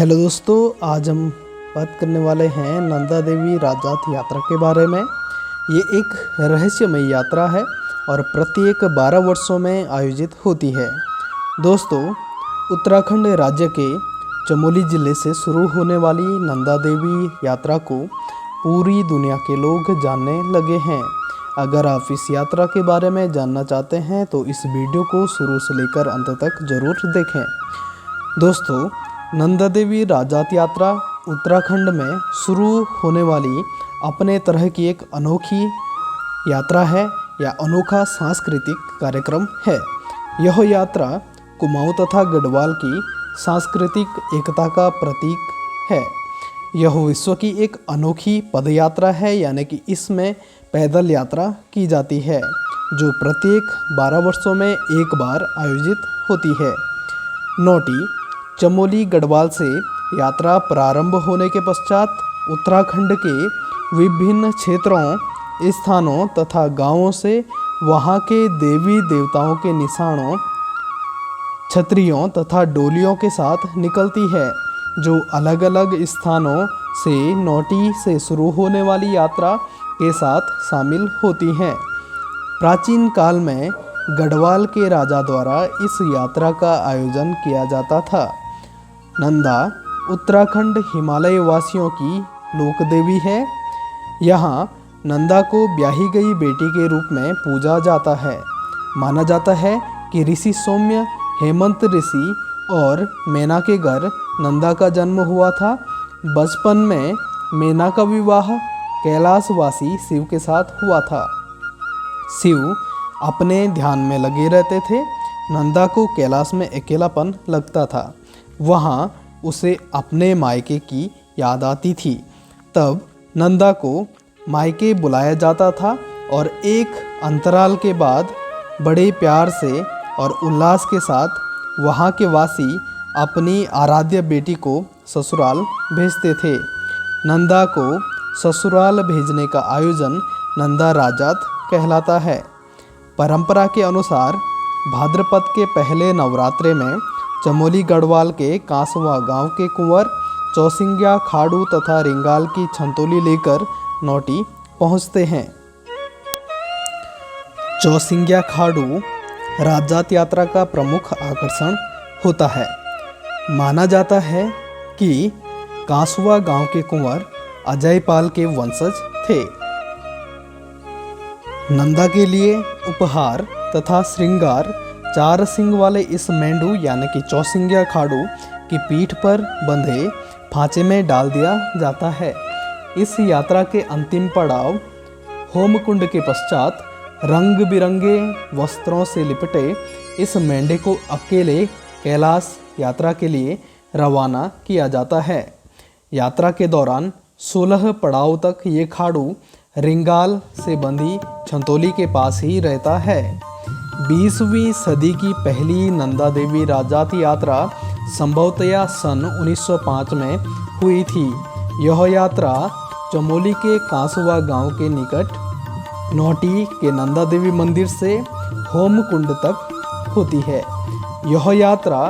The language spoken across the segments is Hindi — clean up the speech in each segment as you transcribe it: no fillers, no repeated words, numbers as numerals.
हेलो दोस्तों, आज हम बात करने वाले हैं नंदा देवी राजात यात्रा के बारे में। ये एक रहस्यमय यात्रा है और प्रत्येक 12 वर्षों में आयोजित होती है। दोस्तों, उत्तराखंड राज्य के चमोली ज़िले से शुरू होने वाली नंदा देवी यात्रा को पूरी दुनिया के लोग जानने लगे हैं। अगर आप इस यात्रा के बारे में जानना चाहते हैं तो इस वीडियो को शुरू से लेकर अंत तक ज़रूर देखें। दोस्तों, नंदा देवी राजात यात्रा उत्तराखंड में शुरू होने वाली अपने तरह की एक अनोखी यात्रा है या अनोखा सांस्कृतिक कार्यक्रम है। यह यात्रा कुमाऊं तथा गढ़वाल की सांस्कृतिक एकता का प्रतीक है। यह विश्व की एक अनोखी पदयात्रा है, यानी कि इसमें पैदल यात्रा की जाती है जो प्रत्येक 12 वर्षों में एक बार आयोजित होती है। नोटी चमोली गढ़वाल से यात्रा प्रारंभ होने के पश्चात उत्तराखंड के विभिन्न क्षेत्रों, स्थानों तथा गांवों से वहां के देवी देवताओं के निशानों, छतरियों तथा डोलियों के साथ निकलती है, जो अलग अलग स्थानों से नोटी से शुरू होने वाली यात्रा के साथ शामिल होती हैं। प्राचीन काल में गढ़वाल के राजा द्वारा इस यात्रा का आयोजन किया जाता था। नंदा उत्तराखंड हिमालय वासियों की लोक देवी है। यहाँ नंदा को ब्याही गई बेटी के रूप में पूजा जाता है। माना जाता है कि ऋषि सौम्य, हेमंत ऋषि और मेना के घर नंदा का जन्म हुआ था। बचपन में मेना का विवाह कैलाशवासी शिव के साथ हुआ था। शिव अपने ध्यान में लगे रहते थे। नंदा को कैलाश में अकेलापन लगता था। वहाँ उसे अपने मायके की याद आती थी। तब नंदा को मायके बुलाया जाता था और एक अंतराल के बाद बड़े प्यार से और उल्लास के साथ वहाँ के वासी अपनी आराध्य बेटी को ससुराल भेजते थे। नंदा को ससुराल भेजने का आयोजन नंदा राजात कहलाता है। परंपरा के अनुसार भाद्रपद के पहले नवरात्रे में चमोली गढ़वाल के कांसवा गांव के कुंवर चौसिंग्या खाड़ू तथा रिंगाल की छंतोली लेकर नोटी पहुंचते हैं। चौसिंग्या खाड़ू राजात यात्रा का प्रमुख आकर्षण होता है। माना जाता है कि कांसवा गांव के कुंवर अजयपाल के वंशज थे। नंदा के लिए उपहार तथा श्रृंगार 4 सिंग वाले इस मेंढू यानी कि चौसिंग्या खाड़ू की पीठ पर बंधे फांचे में डाल दिया जाता है। इस यात्रा के अंतिम पड़ाव होमकुंड के पश्चात रंग बिरंगे वस्त्रों से लिपटे इस मेंढे को अकेले कैलाश यात्रा के लिए रवाना किया जाता है। यात्रा के दौरान 16 पड़ाव तक ये खाड़ू रिंगाल से बंधी छंतोली के पास ही रहता है। 20वीं सदी की पहली नंदा देवी राजात यात्रा संभवतया सन 1905 में हुई थी। यह यात्रा चमोली के कांसवा गांव के निकट नोटी के नंदा देवी मंदिर से होमकुंड तक होती है। यह यात्रा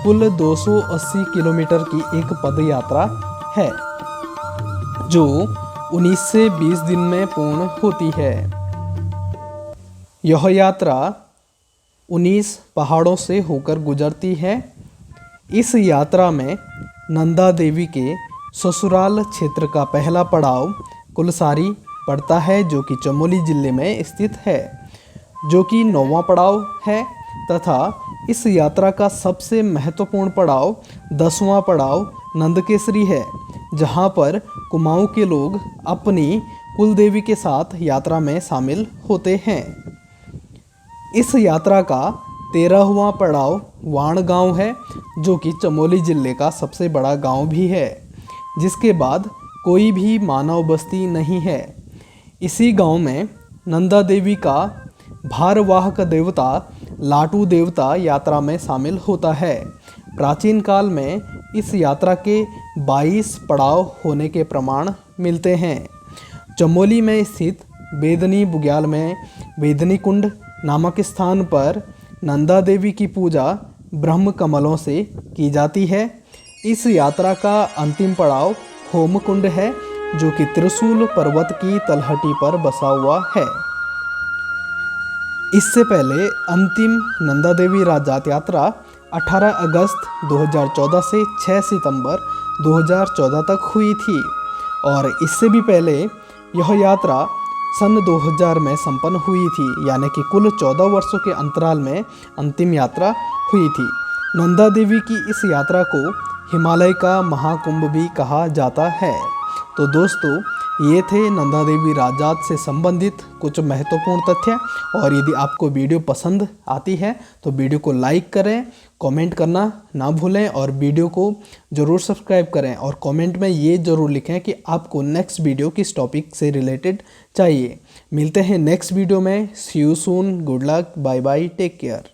कुल 280 किलोमीटर की एक पद यात्रा है जो 19 से 20 दिन में पूर्ण होती है। यह यात्रा 19 पहाड़ों से होकर गुजरती है। इस यात्रा में नंदा देवी के ससुराल क्षेत्र का पहला पड़ाव कुलसारी पड़ता है, जो कि चमोली जिले में स्थित है, जो कि 9वां पड़ाव है। तथा इस यात्रा का सबसे महत्वपूर्ण पड़ाव 10वां पड़ाव नंदकेसरी है, जहां पर कुमाऊं के लोग अपनी कुलदेवी के साथ यात्रा में शामिल होते हैं। इस यात्रा का 13वां पड़ाव वाण गांव है, जो कि चमोली जिले का सबसे बड़ा गांव भी है, जिसके बाद कोई भी मानव बस्ती नहीं है। इसी गांव में नंदा देवी का भारवाहक देवता लाटू देवता यात्रा में शामिल होता है। प्राचीन काल में इस यात्रा के 22 पड़ाव होने के प्रमाण मिलते हैं। चमोली में स्थित बेदनी बुग्याल में बेदनी कुंड नामक स्थान पर नंदा देवी की पूजा ब्रह्म कमलों से की जाती है। इस यात्रा का अंतिम पड़ाव होमकुंड है, जो कि त्रिशूल पर्वत की तलहटी पर बसा हुआ है। इससे पहले अंतिम नंदा देवी राजात यात्रा 18 अगस्त 2014 से 6 सितंबर 2014 तक हुई थी और इससे भी पहले यह यात्रा सन 2000 में संपन्न हुई थी, यानी कि कुल 14 वर्षों के अंतराल में अंतिम यात्रा हुई थी। नंदा देवी की इस यात्रा को हिमालय का महाकुंभ भी कहा जाता है। तो दोस्तों, ये थे नंदा देवी राजात से संबंधित कुछ महत्वपूर्ण तथ्य। और यदि आपको वीडियो पसंद आती है तो वीडियो को लाइक करें, कमेंट करना ना भूलें और वीडियो को ज़रूर सब्सक्राइब करें और कमेंट में ये ज़रूर लिखें कि आपको नेक्स्ट वीडियो किस टॉपिक से रिलेटेड चाहिए। मिलते हैं नेक्स्ट वीडियो में। See you soon, good luck, bye bye, take care.